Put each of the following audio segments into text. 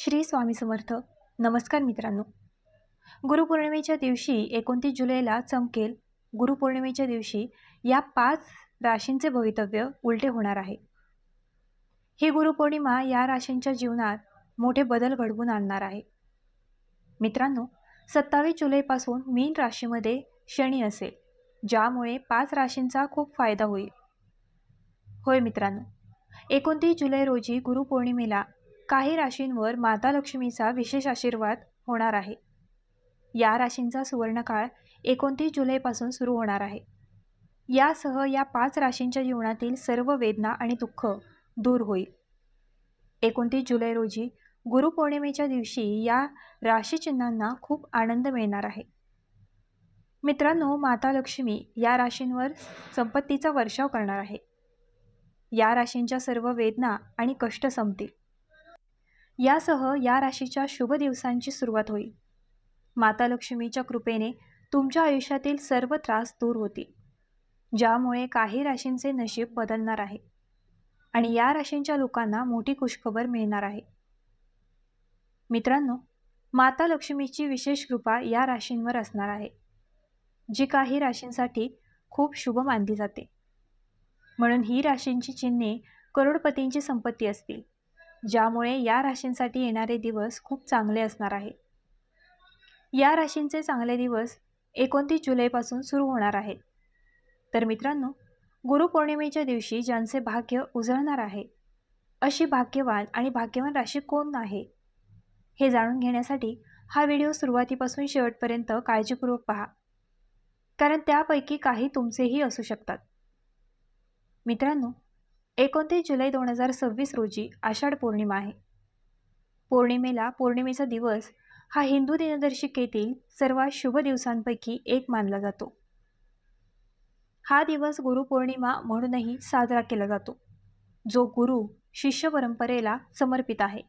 श्री स्वामी समर्थ. नमस्कार मित्रांनो. गुरुपौर्णिमेच्या दिवशी 29 जुलैला चमकेल गुरुपौर्णिमेच्या दिवशी या 5 राशींचे भवितव्य उलटे होणार आहे. ही गुरुपौर्णिमा या राशींच्या जीवनात मोठे बदल घडवून आणणार आहे. मित्रांनो, 27 जुलैपासून मीन राशीमध्ये शनी असेल, ज्यामुळे 5 राशींचा खूप फायदा होईल. होय मित्रांनो, 29 जुलै रोजी गुरुपौर्णिमेला काही राशींवर माता लक्ष्मीचा विशेष आशीर्वाद होणार आहे. या राशींचा सुवर्णकाळ 29 जुलैपासून सुरू होणार आहे. यासह या 5 राशींच्या जीवनातील सर्व वेदना आणि दुःख दूर होईल. 29 जुलै रोजी गुरुपौर्णिमेच्या दिवशी या राशीचिन्हांना खूप आनंद मिळणार आहे. मित्रांनो, माता लक्ष्मी या राशींवर संपत्तीचा वर्षाव करणार आहे. या राशींच्या सर्व वेदना आणि कष्ट संपतील. यासह या राशीच्या शुभ दिवसांची सुरुवात होईल. माता लक्ष्मीच्या कृपेने तुमच्या आयुष्यातील सर्व त्रास दूर होतील, ज्यामुळे काही राशींचे नशीब बदलणार आहे आणि या राशींच्या लोकांना मोठी खुशखबर मिळणार आहे. मित्रांनो, माता लक्ष्मीची विशेष कृपा या राशींवर असणार आहे, जी काही राशींसाठी खूप शुभ मानली जाते. म्हणून ही राशींची चिन्हे करोडपतींची संपत्ती असतील, ज्यामुळे या राशींसाठी येणारे दिवस खूप चांगले असणार आहे. या राशींचे चांगले दिवस 29 जुलैपासून सुरू होणार आहेत. तर मित्रांनो, गुरुपौर्णिमेच्या दिवशी ज्यांचे भाग्य उजळणार आहे, अशी भाग्यवान राशी कोण आहे, हे जाणून घेण्यासाठी हा व्हिडिओ सुरुवातीपासून शेवटपर्यंत काळजीपूर्वक पहा, कारण त्यापैकी काही तुमचेही असू शकतात. मित्रांनो, 29 जुलै 2026 रोजी आषाढ पौर्णिमा आहे. पौर्णिमेचा दिवस हा हिंदू दिनदर्शिकेतील सर्वात शुभ दिवसांपैकी एक मानला जातो. हा दिवस गुरुपौर्णिमा म्हणूनही साजरा केला जातो, जो गुरु शिष्य परंपरेला समर्पित आहे.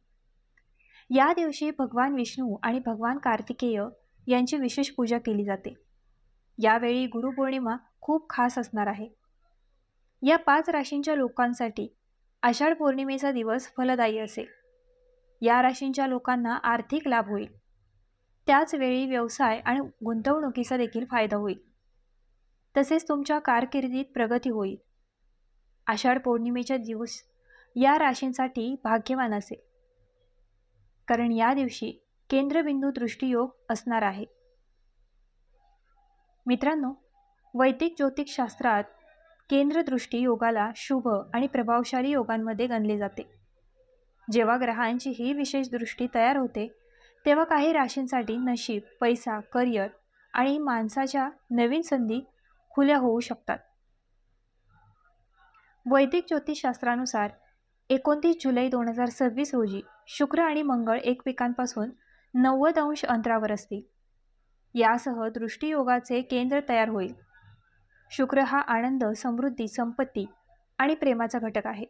या दिवशी भगवान विष्णू आणि भगवान कार्तिकेय यांची विशेष पूजा केली जाते. यावेळी गुरुपौर्णिमा खूप खास असणार आहे. या 5 राशींच्या लोकांसाठी आषाढ पौर्णिमेचा दिवस फलदायी असेल. या राशींच्या लोकांना आर्थिक लाभ होईल. त्याच वेळी व्यवसाय आणि गुंतवणुकीचा देखील फायदा होईल. तसेच तुमच्या कारकिर्दीत प्रगती होईल. आषाढ पौर्णिमेच्या दिवस या राशींसाठी भाग्यवान असेल, कारण या दिवशी केंद्रबिंदू दृष्टियोग असणार आहे. मित्रांनो, वैदिक ज्योतिषशास्त्रात केंद्रदृष्टी योगाला शुभ आणि प्रभावशाली योगांमध्ये गणले जाते. जेव्हा ग्रहांची ही विशेष दृष्टी तयार होते, तेव्हा काही राशींसाठी नशीब, पैसा, करिअर आणि माणसाच्या नवीन संधी खुल्या होऊ शकतात. वैदिक ज्योतिषशास्त्रानुसार 29 जुलै 2026 रोजी शुक्र आणि मंगळ एकमेकांपासून 90 अंश अंतरावर असतील. यासह दृष्टियोगाचे केंद्र तयार होईल. शुक्र हा आनंद, समृद्धी, संपत्ती आणि प्रेमाचा घटक आहे,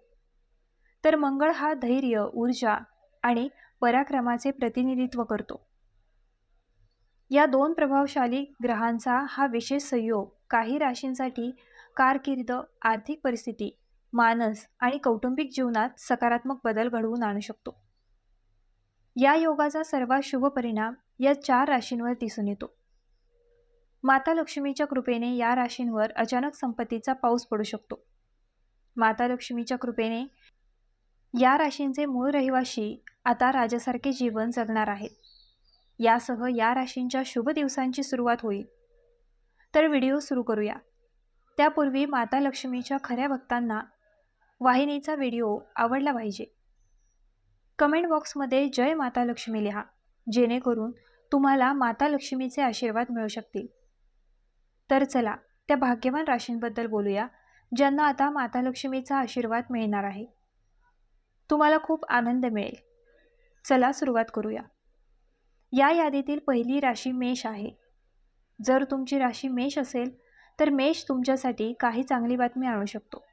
तर मंगळ हा धैर्य, ऊर्जा आणि पराक्रमाचे प्रतिनिधित्व करतो. या 2 प्रभावशाली ग्रहांचा हा विशेष संयोग काही राशींसाठी कारकीर्द, आर्थिक परिस्थिती, मानस आणि कौटुंबिक जीवनात सकारात्मक बदल घडवून आणू शकतो. या योगाचा सर्वात शुभ परिणाम या 4 राशींवर दिसून येतो. माता लक्ष्मीच्या कृपेने या राशींवर अचानक संपत्तीचा पाऊस पडू शकतो. माता लक्ष्मीच्या कृपेने या राशींचे मूळ रहिवासी आता राजासारखे जीवन जगणार आहेत. यासह या राशींच्या शुभ दिवसांची सुरुवात होईल. तर व्हिडिओ सुरू करूया. त्यापूर्वी माता लक्ष्मीच्या खऱ्या भक्तांना वाहिनीचा व्हिडिओ आवडला पाहिजे. कमेंट बॉक्समध्ये जय माता लक्ष्मी लिहा, जेणेकरून तुम्हाला माता लक्ष्मीचे आशीर्वाद मिळू शकतील. तर चला त्या भाग्यवान राशींबद्दल बोलूया, ज्यांना आता माता लक्ष्मीचा आशीर्वाद मिळणार आहे. तुम्हाला खूप आनंद मिळेल. चला सुरुवात करूया. या यादीतील पहिली राशी मेष आहे. जर तुमची राशी मेष असेल, तर मेष तुमच्यासाठी काही चांगली बातमी आणू शकतो.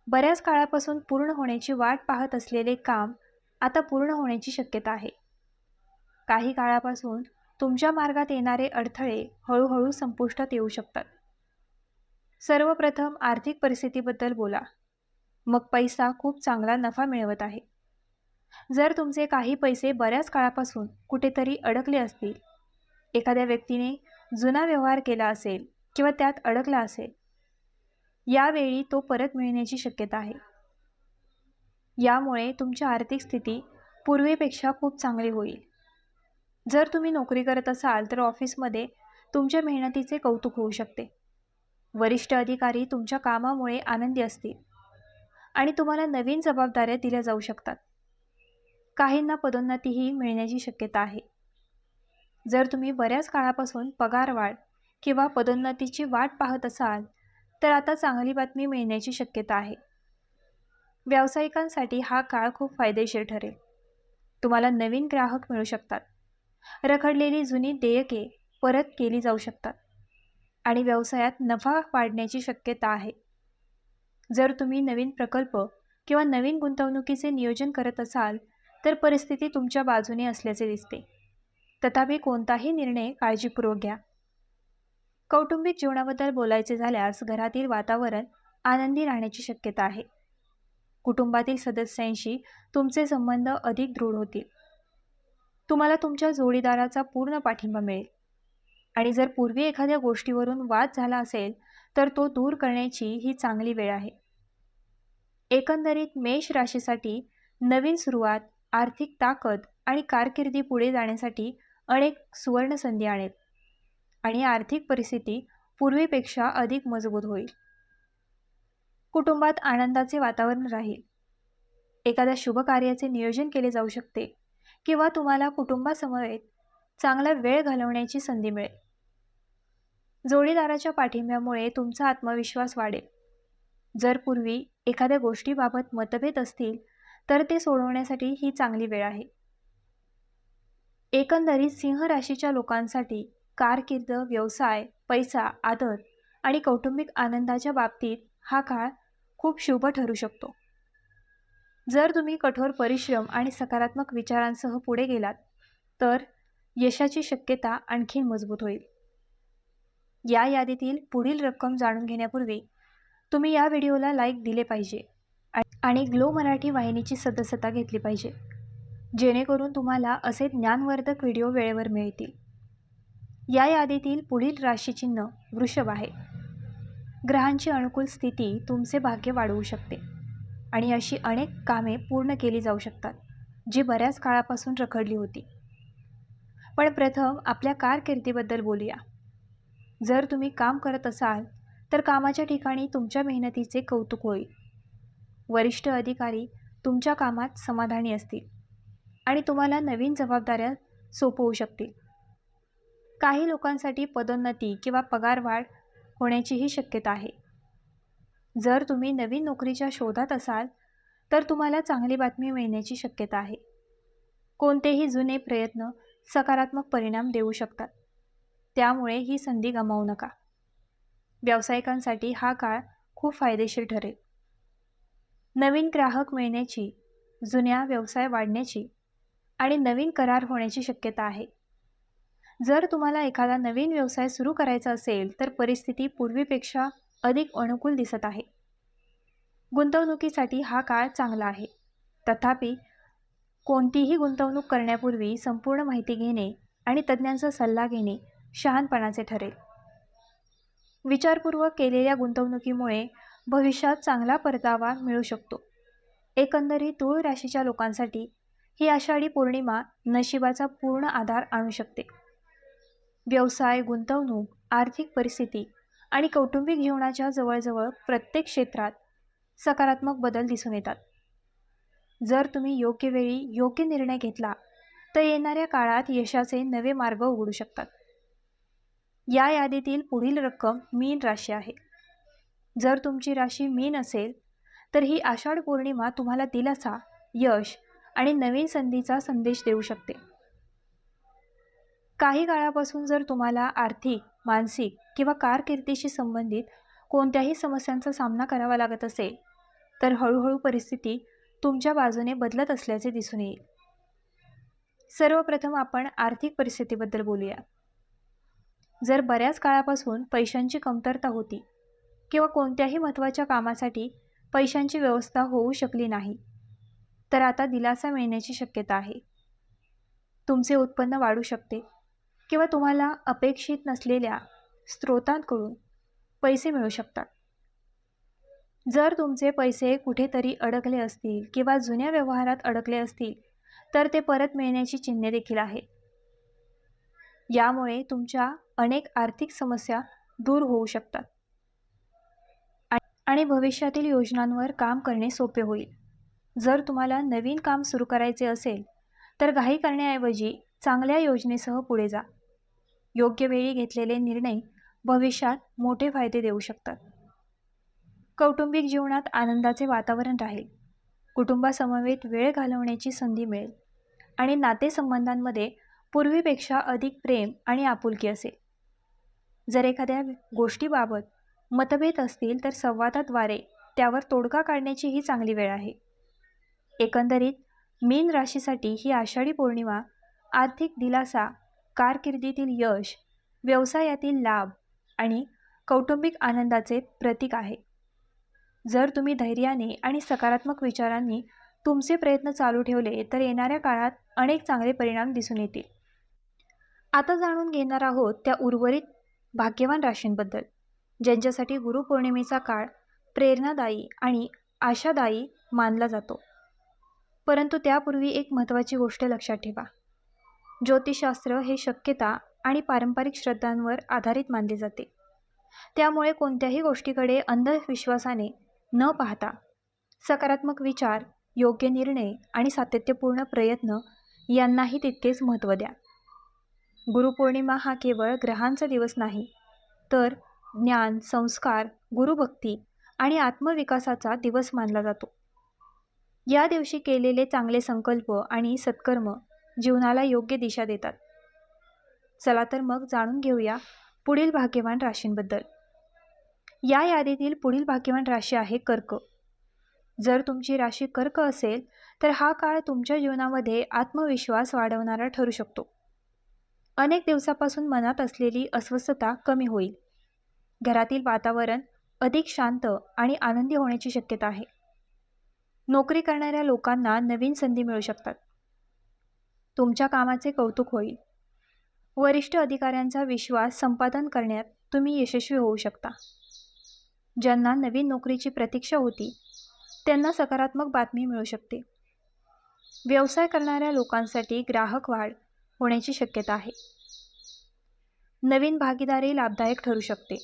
बऱ्याच काळापासून पूर्ण होण्याची वाट पाहत असलेले काम आता पूर्ण होण्याची शक्यता आहे. काही काळापासून तुमच्या मार्गात येणारे अडथळे हळूहळू संपुष्टात येऊ शकतात. सर्वप्रथम आर्थिक परिस्थितीबद्दल बोला. मग पैसा खूप चांगला नफा मिळवत आहे. जर तुमचे काही पैसे बऱ्याच काळापासून कुठेतरी अडकले असतील, एखाद्या व्यक्तीने जुना व्यवहार केला असेल किंवा त्यात अडकला असेल, यावेळी तो परत मिळण्याची शक्यता आहे. यामुळे तुमची आर्थिक स्थिती पूर्वीपेक्षा खूप चांगली होईल. जर तुम्ही नोकरी करत असाल तर ऑफिसमध्ये तुमच्या मेहनतीचे कौतुक होऊ शकते. वरिष्ठ अधिकारी तुमच्या कामामुळे आनंदी असतील आणि तुम्हाला नवीन जबाबदाऱ्या दिल्या जाऊ शकतात. काहींना पदोन्नतीही मिळण्याची शक्यता आहे. जर तुम्ही बऱ्याच काळापासून पगारवाढ किंवा पदोन्नतीची वाट पाहत असाल तर आता चांगली बातमी मिळण्याची शक्यता आहे. व्यावसायिकांसाठी हा काळ खूप फायदेशीर ठरेल. तुम्हाला नवीन ग्राहक मिळू शकतात. रखडलेली जुनी देयके परत केली जाऊ शकतात आणि व्यवसायात नफा वाढण्याची शक्यता आहे. जर तुम्ही नवीन प्रकल्प किंवा नवीन गुंतवणुकीचे नियोजन करत असाल तर परिस्थिती तुमच्या बाजूने असल्याचे दिसते. तथापि कोणताही निर्णय काळजीपूर्वक घ्या. कौटुंबिक जीवनाबद्दल बोलायचे झाल्यास घरातील वातावरण आनंदी राहण्याची शक्यता आहे. कुटुंबातील सदस्यांशी तुमचे संबंध अधिक दृढ होतील. तुम्हाला तुमच्या जोडीदाराचा पूर्ण पाठिंबा मिळेल आणि जर पूर्वी एखाद्या गोष्टीवरून वाद झाला असेल तर तो दूर करण्याची ही चांगली वेळ आहे. एकंदरीत मेष राशीसाठी नवीन सुरुवात, आर्थिक ताकद आणि कारकिर्दी पुढे जाण्यासाठी अनेक सुवर्ण संधी आणेल आणि आर्थिक परिस्थिती पूर्वीपेक्षा अधिक मजबूत होईल. कुटुंबात आनंदाचे वातावरण राहील. एखाद्या शुभ कार्याचे नियोजन केले जाऊ शकते किंवा तुम्हाला कुटुंबासमवेत चांगला वेळ घालवण्याची संधी मिळेल. जोडीदाराच्या पाठिंब्यामुळे तुमचा आत्मविश्वास वाढेल. जर पूर्वी एखाद्या गोष्टीबाबत मतभेद असतील तर ते सोडवण्यासाठी ही चांगली वेळ आहे. एकंदरीत सिंह राशीच्या लोकांसाठी कारकीर्द, व्यवसाय, पैसा, आदर आणि कौटुंबिक आनंदाच्या बाबतीत हा काळ खूप शुभ ठरू शकतो. जर तुम्ही कठोर परिश्रम आणि सकारात्मक विचारांसह पुढे गेलात तर यशाची शक्यता आणखी मजबूत होईल. या यादीतील पुढील रक्कम जाणून घेण्यापूर्वी तुम्ही या व्हिडिओला लाईक दिले पाहिजे आणि ग्लो मराठी वाहिनीची सदस्यता घेतली पाहिजे, जेणेकरून तुम्हाला असे ज्ञानवर्धक व्हिडिओ वेळेवर मिळतील. या यादीतील पुढील राशीचिन्ह वृषभ आहे. ग्रहांची अनुकूल स्थिती तुमचे भाग्य वाढवू शकते आणि अशी अनेक कामे पूर्ण केली जाऊ शकतात जी बऱ्याच काळापासून रखडली होती. पण प्रथम आपल्या कारकिर्दीबद्दल बोलूया. जर तुम्ही काम करत असाल तर कामाच्या ठिकाणी तुमच्या मेहनतीचे कौतुक होईल. वरिष्ठ अधिकारी तुमच्या कामात समाधानी असतील आणि तुम्हाला नवीन जबाबदाऱ्या सोपवू शकतील. काही लोकांसाठी पदोन्नती किंवा पगारवाढ होण्याचीही शक्यता आहे. जर तुम्ही नवीन नोकरीच्या शोधात असाल तर तुम्हाला चांगली बातमी मिळण्याची शक्यता आहे. कोणतेही जुने प्रयत्न सकारात्मक परिणाम देऊ शकतात, त्यामुळे ही संधी गमावू नका. व्यावसायिकांसाठी हा काळ खूप फायदेशीर ठरेल. नवीन ग्राहक मिळण्याची, जुन्या व्यवसाय वाढण्याची आणि नवीन करार होण्याची शक्यता आहे. जर तुम्हाला एखादा नवीन व्यवसाय सुरू करायचा असेल तर परिस्थिती पूर्वीपेक्षा अधिक अनुकूल दिसत आहे. गुंतवणुकीसाठी हा काळ चांगला आहे. तथापि कोणतीही गुंतवणूक करण्यापूर्वी संपूर्ण माहिती घेणे आणि तज्ज्ञांचा सल्ला घेणे शहाणपणाचे ठरेल. विचारपूर्वक केलेल्या गुंतवणुकीमुळे भविष्यात चांगला परतावा मिळू शकतो. एकंदरीत तुळ राशीच्या लोकांसाठी ही आषाढी पौर्णिमा नशिबाचा पूर्ण आधार आणू शकते. व्यवसाय, गुंतवणूक, आर्थिक परिस्थिती आणि कौटुंबिक जीवनाच्या जवळजवळ प्रत्येक क्षेत्रात सकारात्मक बदल दिसून येतात. जर तुम्ही योग्य वेळी योग्य निर्णय घेतला तर येणाऱ्या काळात यशाचे नवे मार्ग उघडू शकतात. या यादीतील पुढील रक्कम मीन राशी आहे. जर तुमची राशी मीन असेल तर ही आषाढ पौर्णिमा तुम्हाला दिलासा, यश आणि नवीन संधीचा संदेश देऊ शकते. काही काळापासून जर तुम्हाला आर्थिक, मानसिक किंवा कारकिर्दीशी संबंधित कोणत्याही समस्यांचा सामना करावा लागत असेल तर हळूहळू परिस्थिती तुमच्या बाजूने बदलत असल्याचे दिसून येईल. सर्वप्रथम आपण आर्थिक परिस्थितीबद्दल बोलूया. जर बऱ्याच काळापासून पैशांची कमतरता होती किंवा कोणत्याही महत्त्वाच्या कामासाठी पैशांची व्यवस्था होऊ शकली नाही तर आता दिलासा मिळण्याची शक्यता आहे. तुमचे उत्पन्न वाढू शकते किंवा तुम्हाला अपेक्षित नसलेल्या स्रोतांकडून पैसे मिळू शकतात. जर तुमचे पैसे कुठेतरी अडकले असतील किंवा जुन्या व्यवहारात अडकले असतील तर ते परत मिळण्याची चिन्हे देखील आहेत. यामुळे तुमच्या अनेक आर्थिक समस्या दूर होऊ शकतात आणि भविष्यातील योजनांवर काम करणे सोपे होईल. जर तुम्हाला नवीन काम सुरू करायचे असेल तर घाई करण्याऐवजी चांगल्या योजनेसह पुढे जा. योग्य वेळी घेतलेले निर्णय भविष्यात मोठे फायदे देऊ शकतात. कौटुंबिक जीवनात आनंदाचे वातावरण राहील. कुटुंबासमवेत वेळ घालवण्याची संधी मिळेल आणि नातेसंबंधांमध्ये पूर्वीपेक्षा अधिक प्रेम आणि आपुलकी असेल. जर एखाद्या गोष्टीबाबत मतभेद असतील तर संवादाद्वारे त्यावर तोडगा काढण्याची ही चांगली वेळ आहे. एकंदरीत मीन राशीसाठी ही आषाढी पौर्णिमा आर्थिक दिलासा, कारकिर्दीतील यश, व्यवसायातील लाभ आणि कौटुंबिक आनंदाचे प्रतीक आहे. जर तुम्ही धैर्याने आणि सकारात्मक विचारांनी तुमचे प्रयत्न चालू ठेवले तर येणाऱ्या काळात अनेक चांगले परिणाम दिसून येतील. आता जाणून घेणार आहोत त्या उर्वरित भाग्यवान राशींबद्दल, ज्यांच्यासाठी गुरुपौर्णिमेचा काळ प्रेरणादायी आणि आशादायी मानला जातो. परंतु त्यापूर्वी एक महत्त्वाची गोष्ट लक्षात ठेवा. ज्योतिषशास्त्र हे शक्यता आणि पारंपरिक श्रद्धांवर आधारित मानले जाते. त्यामुळे कोणत्याही गोष्टीकडे अंधविश्वासाने न पाहता सकारात्मक विचार, योग्य निर्णय आणि सातत्यपूर्ण प्रयत्न यांनाही तितकेच महत्त्व द्या. गुरुपौर्णिमा हा केवळ ग्रहांचा दिवस नाही, तर ज्ञान, संस्कार, गुरुभक्ती आणि आत्मविकासाचा दिवस मानला जातो. या दिवशी केलेले चांगले संकल्प आणि सत्कर्म जीवनाला योग्य दिशा देतात. चला तर मग जाणून घेऊया पुढील भाग्यवान राशींबद्दल. या यादीतील पुढील भाग्यवान राशी आहे कर्क. जर तुमची राशी कर्क असेल तर हा काळ तुमच्या जीवनामध्ये आत्मविश्वास वाढवणारा ठरू शकतो. अनेक दिवसापासून मनात असलेली अस्वस्थता कमी होईल. घरातील वातावरण अधिक शांत आणि आनंदी होण्याची शक्यता आहे. नोकरी करणाऱ्या लोकांना नवीन संधी मिळू शकतात. तुमच्या कामाचे कौतुक होईल. वरिष्ठ अधिकाऱ्यांचा विश्वास संपादन करण्यात तुम्ही यशस्वी होऊ शकता. ज्यांना नवीन नोकरीची प्रतीक्षा होती त्यांना सकारात्मक बातमी मिळू शकते. व्यवसाय करणाऱ्या लोकांसाठी ग्राहक वाढ होण्याची शक्यता आहे. नवीन भागीदारी लाभदायक ठरू शकते.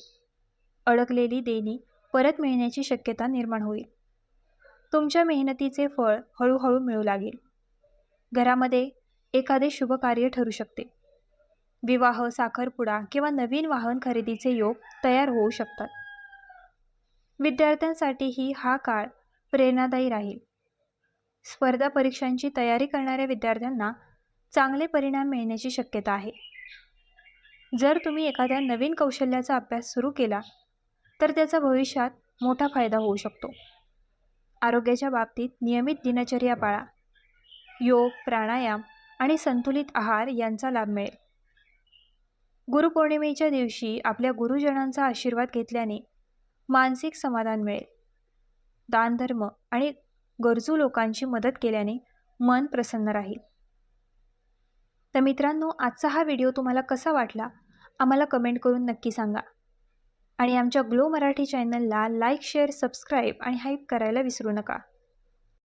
अडकलेली देणी परत मिळण्याची शक्यता निर्माण होईल. तुमच्या मेहनतीचे फळ हळूहळू मिळू लागेल. घरामध्ये एखादे शुभ कार्य ठरू शकते. विवाह, साखरपुडा किंवा नवीन वाहन खरेदीचे योग तयार होऊ शकतात. विद्यार्थ्यांसाठीही हा काळ प्रेरणादायी राहील. स्पर्धा परीक्षांची तयारी करणाऱ्या विद्यार्थ्यांना चांगले परिणाम मिळण्याची शक्यता आहे. जर तुम्ही एखाद्या नवीन कौशल्याचा अभ्यास सुरू केला तर त्याचा भविष्यात मोठा फायदा होऊ शकतो. आरोग्याच्या बाबतीत नियमित दिनचर्या पाळा. योग, प्राणायाम आणि संतुलित आहार यांचा लाभ मिळेल. गुरुपौर्णिमेच्या दिवशी आपल्या गुरुजनांचा आशीर्वाद घेतल्याने मानसिक समाधान मिळेल. दानधर्म आणि गरजू लोकांची मदत केल्याने मन प्रसन्न राहील. तर मित्रांनो, आजचा हा व्हिडिओ तुम्हाला कसा वाटला आम्हाला कमेंट करून नक्की सांगा. आणि आमच्या ग्लो मराठी चॅनलला लाईक, शेअर, सबस्क्राईब आणि हाईप करायला विसरू नका.